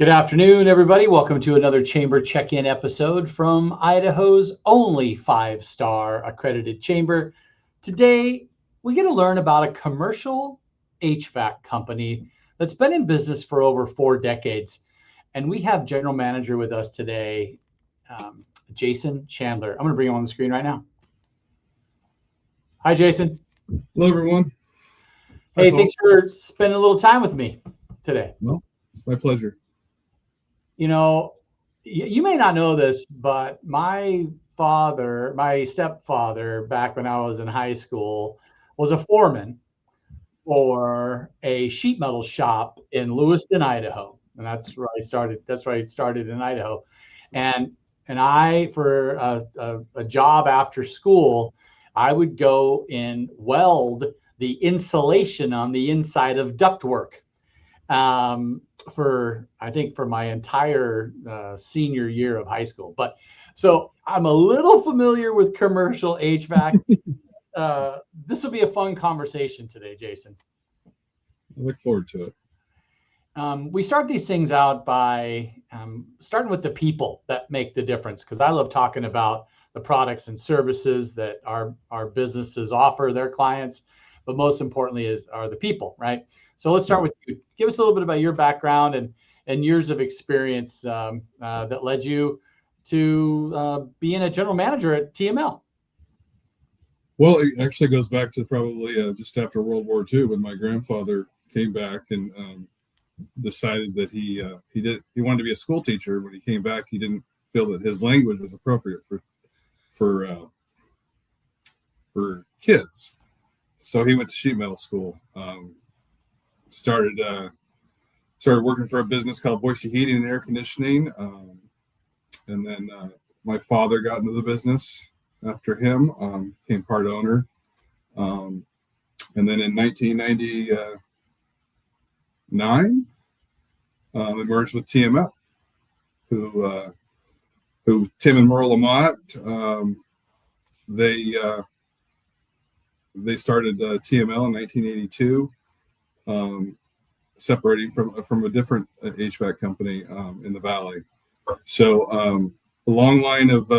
Good afternoon, everybody. Welcome to another Chamber Check-In episode from Idaho's only five-star accredited chamber. Today, we get to learn about a commercial HVAC company that's been in business for over 4 decades. And we have general manager with us today, Jason Chandler. I'm going to bring him on the screen right now. Hi, Jason. Hello, everyone. Hey, thanks for spending a little time with me today. Well, it's my pleasure. You know, you may not know this, but my stepfather, back when I was in high school, was a foreman for a sheet metal shop in Lewiston, Idaho. And that's where I started. That's where I started in Idaho. And I, for a job after school, I would go and weld the insulation on the inside of ductwork. For my entire senior year of high school. But so I'm a little familiar with commercial HVAC. This will be a fun conversation today, Jason. I look forward to it. We start these things out by starting with the people that make the difference, because I love talking about the products and services that our businesses offer their clients, but most importantly are the people, right? So let's start with you. Give us a little bit about your background and years of experience that led you to being a general manager at TML. Well, it actually goes back to probably just after World War II, when my grandfather came back and decided that he wanted to be a school teacher. When he came back, he didn't feel that his language was appropriate for kids, so he went to sheet metal school. Started working for a business called Boise Heating and Air Conditioning, and then my father got into the business after him, became part owner, and then in 1999 it merged with TML, who Tim and Merle Lamont, they started TML in 1982. Separating from a different HVAC company in the Valley. So a long line of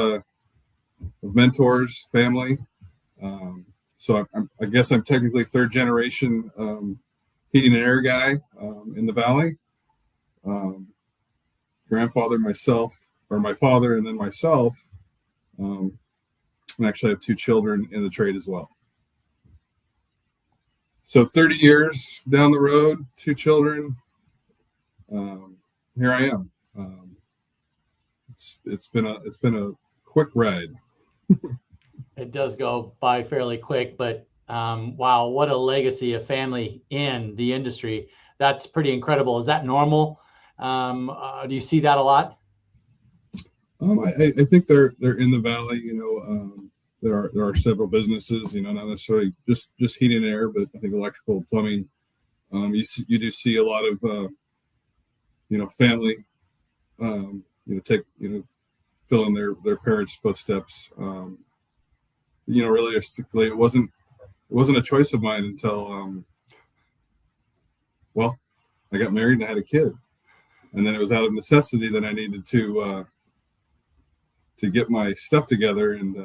mentors, family. So I guess I'm technically third generation heating and air guy in the Valley. Grandfather, myself, or my father, and then myself. And actually I have 2 children in the trade as well. So 30 years down the road, 2 children. Here I am. It's been a quick ride. It does go by fairly quick, but wow, what a legacy of family in the industry. That's pretty incredible. Is that normal? Do you see that a lot? I think they're in the Valley. There are several businesses, not necessarily just heating and air, but I think electrical, plumbing. You do see a lot of, family, fill in their parents' footsteps. Realistically, it wasn't a choice of mine until, I got married and I had a kid, and then it was out of necessity that I needed to get my stuff together and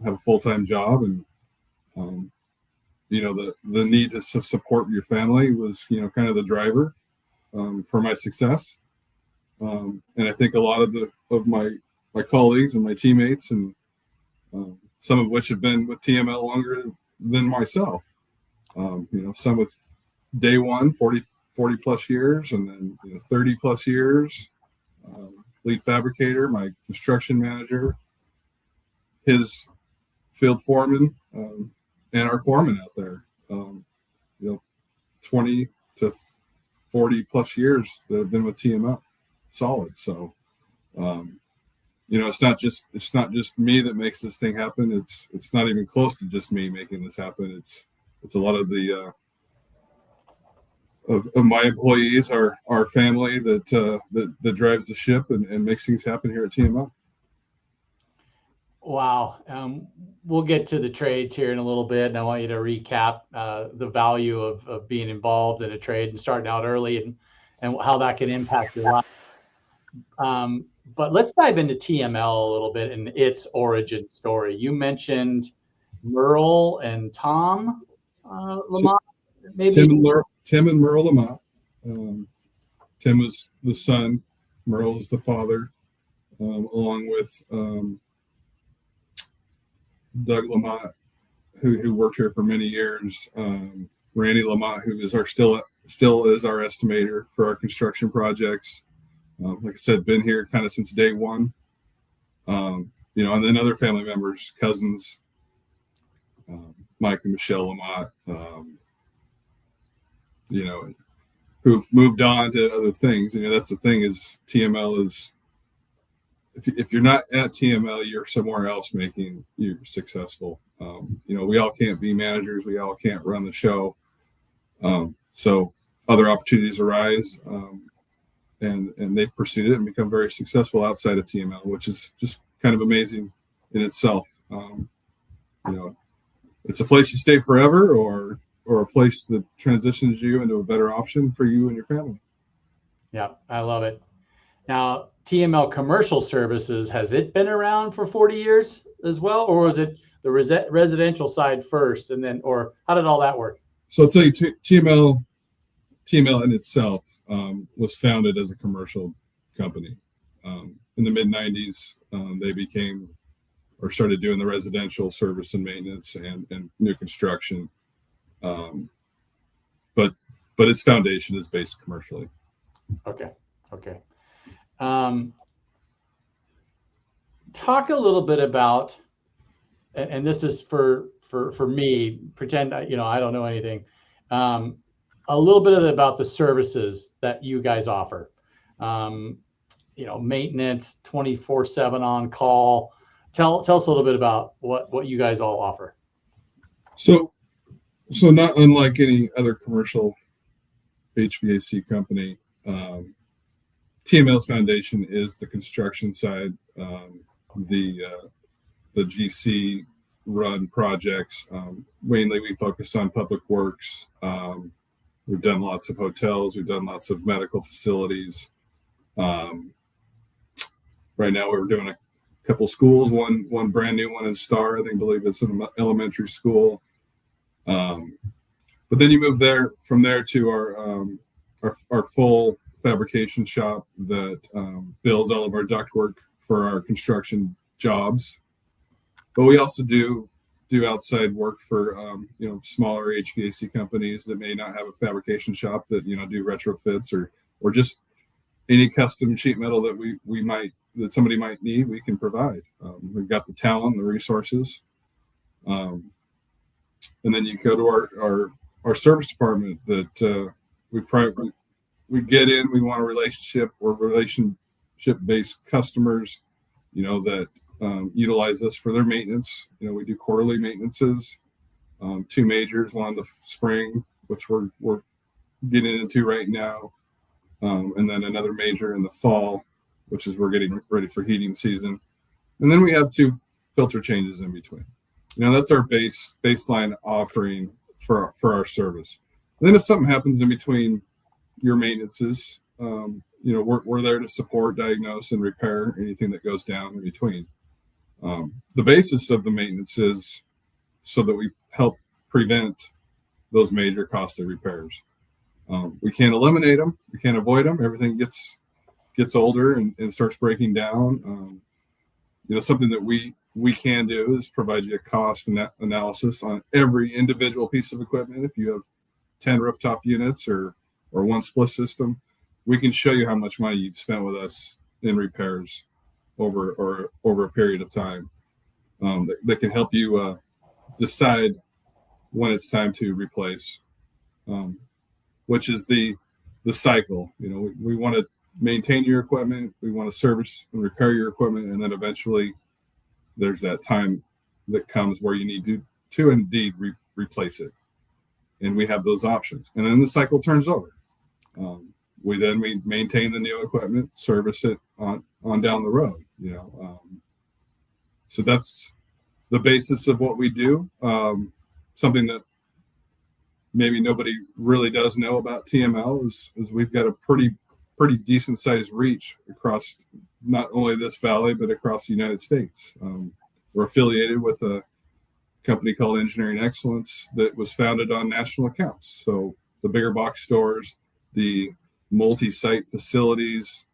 have a full-time job, and the need to support your family was kind of the driver for my success, and I think a lot of my colleagues and my teammates, and some of which have been with TML longer than myself, some with day one 40 plus years, and then 30 plus years. Lead fabricator, my construction manager, his field foreman, and our foreman out there. 20 to 40 plus years that have been with TML, solid. So, it's not just me that makes this thing happen. It's not even close to just me making this happen. It's a lot of the of my employees, our family that drives the ship and makes things happen here at TML. Wow. We'll get to the trades here in a little bit, and I want you to recap the value of being involved in a trade and starting out early and how that can impact your life. But let's dive into TML a little bit and its origin story. You mentioned Merle and Tom Lamont, maybe. Tim and Merle Lamont. Tim was the son, Merle is the father, along with Doug Lamont, who worked here for many years. Randy Lamont, who is still is our estimator for our construction projects. Like I said, been here kind of since day one. And then other family members, cousins, Mike and Michelle Lamont, who've moved on to other things. That's the thing is TML is, if you're not at TML, you're somewhere else making you successful. We all can't be managers. We all can't run the show. So other opportunities arise, and they've pursued it and become very successful outside of TML, which is just kind of amazing in itself. It's a place you stay forever, or a place that transitions you into a better option for you and your family. Yeah, I love it. Now, TML Commercial Services, has it been around for 40 years as well, or was it the residential side first, and then, or how did all that work? So I'll tell you, TML in itself was founded as a commercial company. In the mid-90s, they started doing the residential service and maintenance and new construction. But its foundation is based commercially. Okay. Talk a little bit about, and this is for me, pretend I don't know anything. A little bit about the services that you guys offer. Maintenance, 24/7 on call. Tell us a little bit about what you guys all offer. So not unlike any other commercial HVAC company, TML's foundation is the construction side, the GC run projects. Mainly we focus on public works. We've done lots of hotels. We've done lots of medical facilities. Right now we're doing a couple schools, one brand new one in Star, I believe it's an elementary school. But then you move from there to our full fabrication shop that builds all of our ductwork for our construction jobs. But we also do outside work for smaller HVAC companies that may not have a fabrication shop that do retrofits or just any custom sheet metal that that somebody might need. We can provide. We've got the talent, the resources, and then you go to our service department that we get in. We want a relationship or relationship-based customers, that utilize us for their maintenance. We do quarterly maintenances, 2 majors, one in the spring, which we're getting into right now, and then another major in the fall, which is we're getting ready for heating season. And then we have 2 filter changes in between. That's our baseline offering for our service. And then if something happens in between your maintenances, we're there to support, diagnose, and repair anything that goes down in between. The basis of the maintenance is so that we help prevent those major costly repairs. We can't eliminate them. We can't avoid them. Everything gets older and starts breaking down. Something that we can do is provide you a cost analysis on every individual piece of equipment. If you have 10 rooftop units or 1 split system, we can show you how much money you've spent with us in repairs over a period of time. That can help you decide when it's time to replace, which is the cycle. We want to maintain your equipment, we want to service and repair your equipment, and then eventually there's that time that comes where you need to indeed replace it, and we have those options, and then the cycle turns over. We maintain the new equipment, service it on down the road. So that's the basis of what we do. Something that maybe nobody really does know about TML is we've got a pretty decent sized reach across not only this valley but across the United States. We're affiliated with a company called Engineering Excellence that was founded on national accounts. So the bigger box stores, the multi-site facilities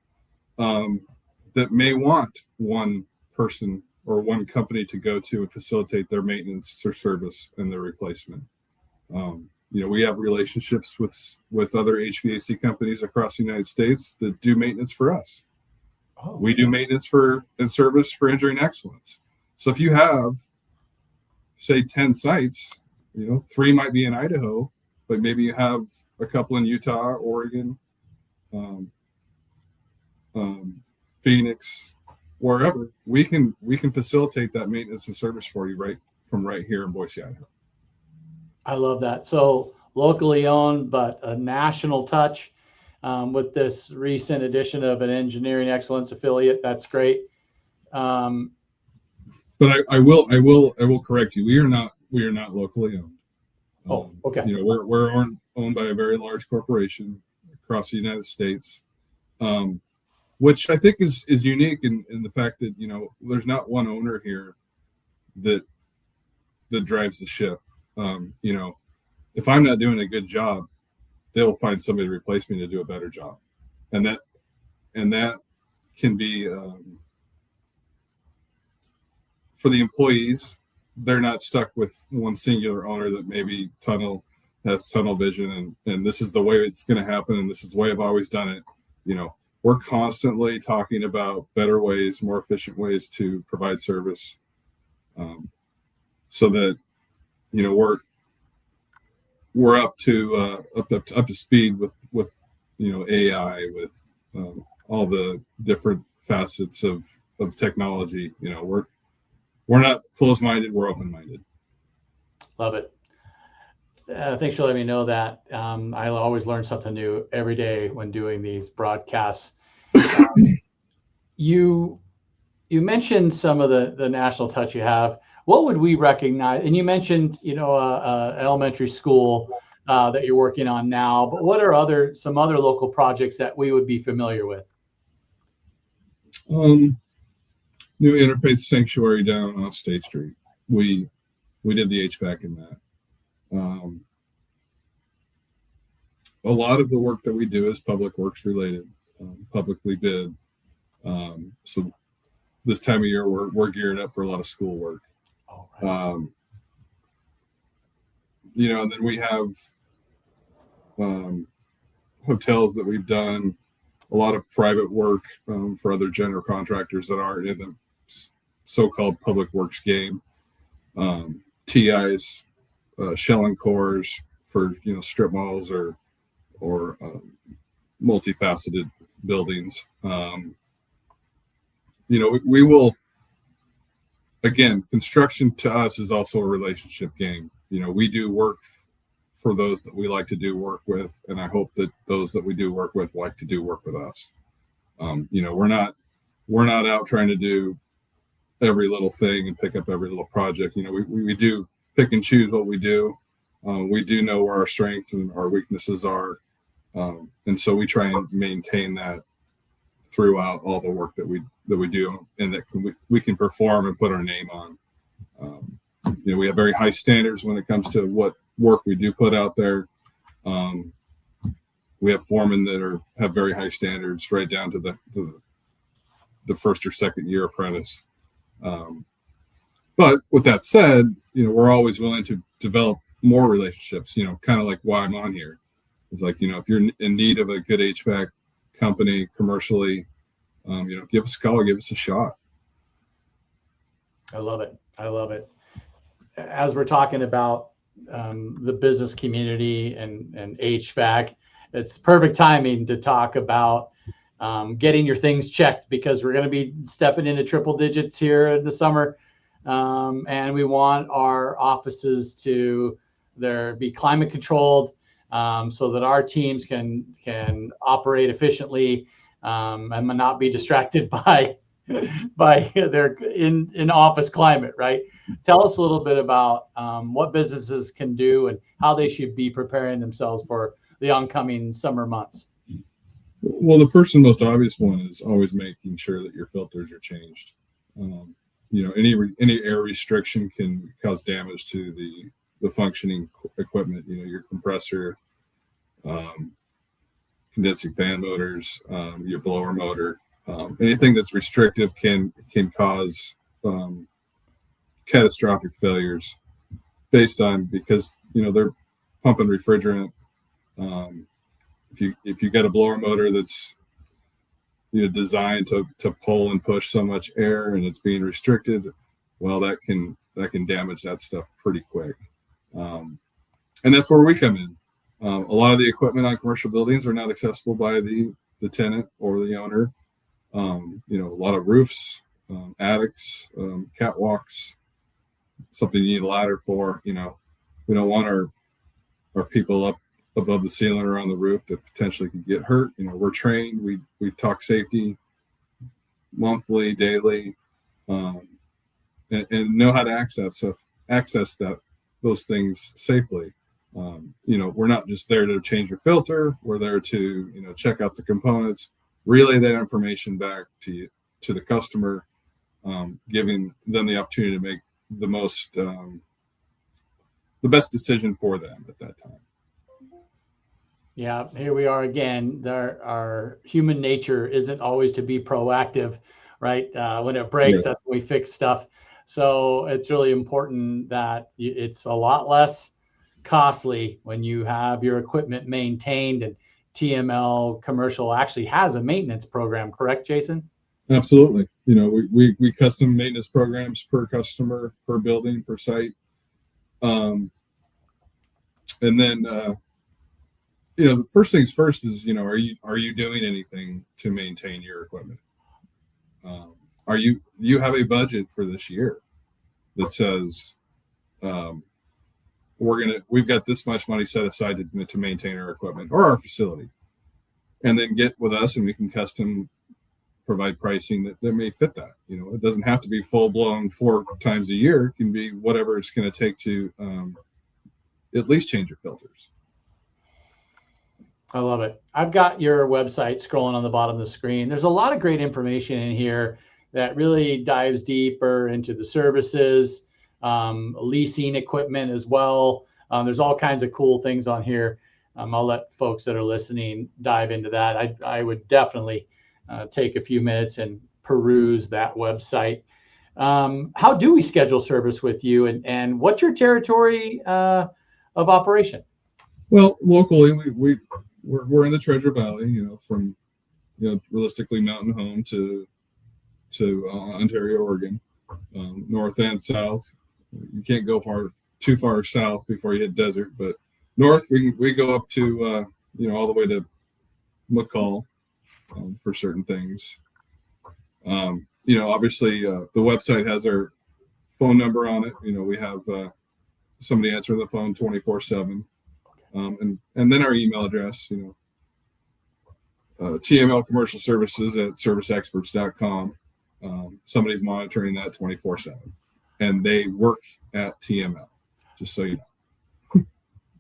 that may want one person or one company to go to and facilitate their maintenance or service and their replacement. We have relationships with other HVAC companies across the United States that do maintenance for us. Oh, we do maintenance and service for Engineering Excellence. So if you have, say, 10 sites, 3 might be in Idaho, but maybe you have a couple in Utah, Oregon, Phoenix, wherever. We can facilitate that maintenance and service for you right here in Boise, Idaho. I love that. So locally owned, but a national touch with this recent addition of an Engineering Excellence affiliate. That's great. But I will correct you. We are not locally owned. Okay. We're owned by a very large corporation across the United States, which I think is unique in the fact that there's not one owner here that drives the ship. If I'm not doing a good job, they'll find somebody to replace me to do a better job, and that can be for the employees. They're not stuck with one singular owner that maybe has tunnel vision and this is the way it's going to happen and this is the way I've always done it. We're constantly talking about better ways, more efficient ways to provide service, so that we're up to speed with AI, with all the different facets of technology. We're not closed-minded, we're open-minded. Love it. Thanks for letting me know that. I always learn something new every day when doing these broadcasts. You mentioned some of the national touch you have. What would we recognize? And you mentioned, elementary school that you're working on now, but what are some other local projects that we would be familiar with? New Interfaith Sanctuary down on State Street. We did the HVAC in that. A lot of the work that we do is public works related, publicly bid. So this time of year, we're geared up for a lot of school work. Oh, right. And then we have hotels that we've done, a lot of private work for other general contractors that aren't in the so-called public works game. TI's shell and cores for strip malls or multifaceted buildings. We will, again, construction to us is also a relationship game. We do work for those that we like to do work with, and I hope that those that we do work with like to do work with us. We're not out trying to do every little thing and pick up every little project. We do pick and choose what we do. We do know where our strengths and our weaknesses are, and so we try and maintain that throughout all the work that we do, and that we can perform and put our name on. We have very high standards when it comes to what work we do put out there. We have foremen that have very high standards, right down to the first or second year apprentice. But with that said, we're always willing to develop more relationships. Kind of like why I'm on here. It's like, if you're in need of a good HVAC company commercially, give us a call, give us a shot. I love it. As we're talking about the business community and HVAC, it's perfect timing to talk about getting your things checked, because we're going to be stepping into triple digits here in the summer, and we want our offices to be climate controlled, so that our teams can operate efficiently and not be distracted by by their in office climate, right? Tell us a little bit about what businesses can do and how they should be preparing themselves for the oncoming summer months. Well, the first and most obvious one is always making sure that your filters are changed. Any air restriction can cause damage to the functioning equipment. Your compressor, condensing fan motors, your blower motor. Anything that's restrictive can cause catastrophic failures because they're pumping refrigerant. If you got a blower motor that's designed to pull and push so much air and it's being restricted, well, that can damage that stuff pretty quick. And that's where we come in. A lot of the equipment on commercial buildings are not accessible by the tenant or the owner. A lot of roofs, attics, catwalks, something you need a ladder for. We don't want our people up above the ceiling or on the roof that potentially could get hurt. We're trained. We talk safety monthly, daily, and know how to access those things safely. We're not just there to change your filter. We're there to check out the components, relay that information back to the customer, giving them the opportunity to make the best decision for them at that time. Yeah, here we are again. Our human nature isn't always to be proactive, right? When it breaks, that's when we fix stuff. So it's really important that it's a lot less costly when you have your equipment maintained, and TML Commercial actually has a maintenance program, correct, Jason? Absolutely. We custom maintenance programs per customer, per building, per site. And then the first things first is, are you doing anything to maintain your equipment? You have a budget for this year that says we've got this much money set aside to maintain our equipment or our facility, and then get with us and we can custom provide pricing that may fit that. It doesn't have to be full blown 4 times a year. It can be whatever it's going to take to at least change your filters. I love it. I've got your website scrolling on the bottom of the screen. There's a lot of great information in here that really dives deeper into the services, leasing equipment as well. There's all kinds of cool things on here. I'll let folks that are listening dive into that. I would definitely take a few minutes and peruse that website. How do we schedule service with you, and what's your territory of operation? Well, locally, we're in the Treasure Valley, from realistically Mountain Home to Ontario, Oregon, north and south. You can't go too far south before you hit desert, but north we go up to all the way to McCall for certain things. Obviously the website has our phone number on it. We have somebody answering the phone 24/7. And then our email address, TML Commercial Services at serviceexperts.com. Somebody's monitoring that 24/7, and they work at TML, just so you know.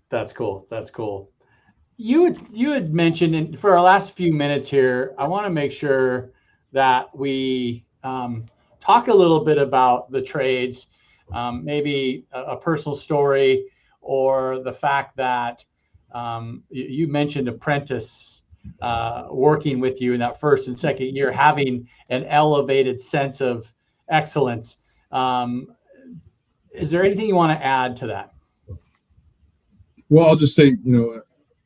That's cool. That's cool. You had mentioned, and for our last few minutes here, I want to make sure that we talk a little bit about the trades, maybe a personal story, or the fact that you mentioned apprentice working with you in that first and second year, having an elevated sense of excellence. Is there anything you want to add to that? Well, I'll just say,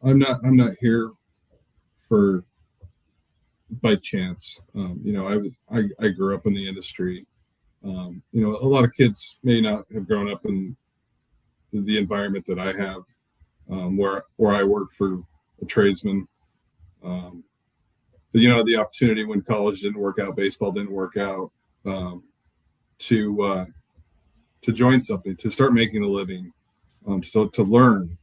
I'm not here for by chance. I grew up in the industry. A lot of kids may not have grown up in the environment that I have, where I work for a tradesman. But the opportunity when college didn't work out, baseball didn't work out, to join something, to start making a living, to learn.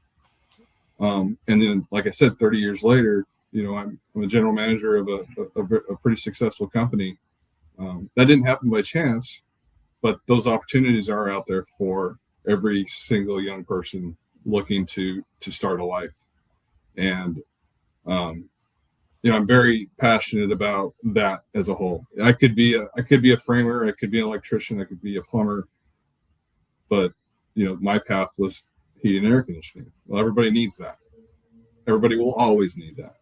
And then, like I said, 30 years later, I'm a general manager of a pretty successful company. That didn't happen by chance, but those opportunities are out there for every single young person looking to start a life. And I'm very passionate about that as a whole. I could be a framer, I could be an electrician, I could be a plumber, but my path was heating and air conditioning. Well, everybody needs that. Everybody will always need that.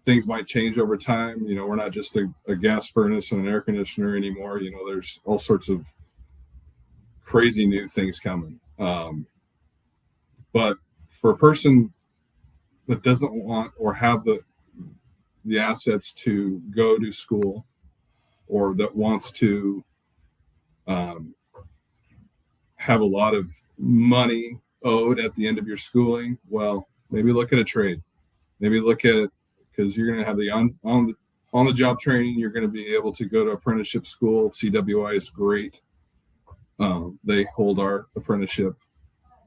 Things might change over time. We're not just a gas furnace and an air conditioner anymore. There's all sorts of crazy new things coming. But for a person that doesn't want or have the assets to go to school, or that wants to have a lot of money owed at the end of your schooling, well, maybe look at a trade. Maybe look at, because you're going to have the on the job training. You're going to be able to go to apprenticeship school. CWI is great. They hold our apprenticeship.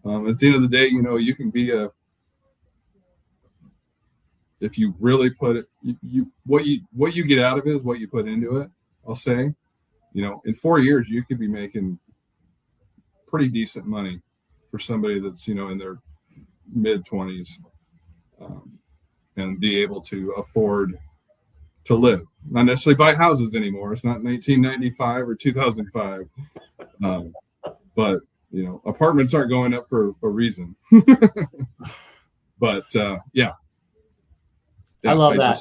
At the end of the day, you can be if you really put it, what you get out of it is what you put into it. I'll say, in 4 years, you could be making pretty decent money for somebody that's, in their mid 20s, and be able to afford to live, not necessarily buy houses anymore. It's not 1995 or 2005. But, apartments aren't going up for a reason. But, yeah. I love that.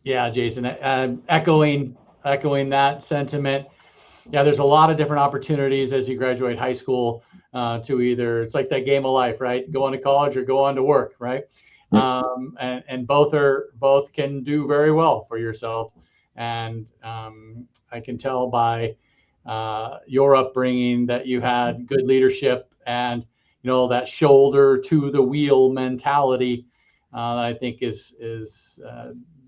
Yeah, Jason, echoing that sentiment. Yeah, there's a lot of different opportunities as you graduate high school to either, it's like that game of life, right? Go on to college or go on to work, right? And both can do very well for yourself. And I can tell by your upbringing that you had good leadership and that shoulder to the wheel mentality that I think is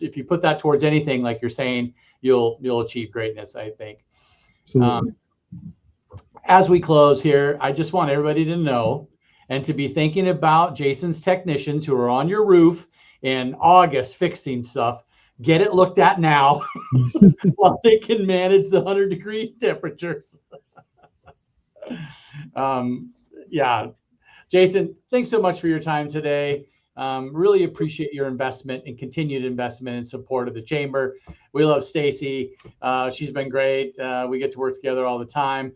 if you put that towards anything, like you're saying, you'll achieve greatness, I think. As we close here, I just want everybody to know and to be thinking about Jason's technicians who are on your roof in August fixing stuff. Get it looked at now while they can manage the 100-degree temperatures. Yeah. Jason, thanks so much for your time today. Really appreciate your investment and continued investment and support of the Chamber. We love Stacy. She's been great. We get to work together all the time.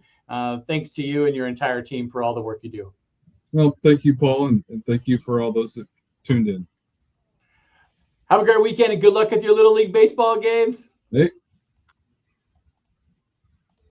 Thanks to you and your entire team for all the work you do. Well, thank you, Paul, and thank you for all those that tuned in. Have a great weekend and good luck with your Little League baseball games. Hey,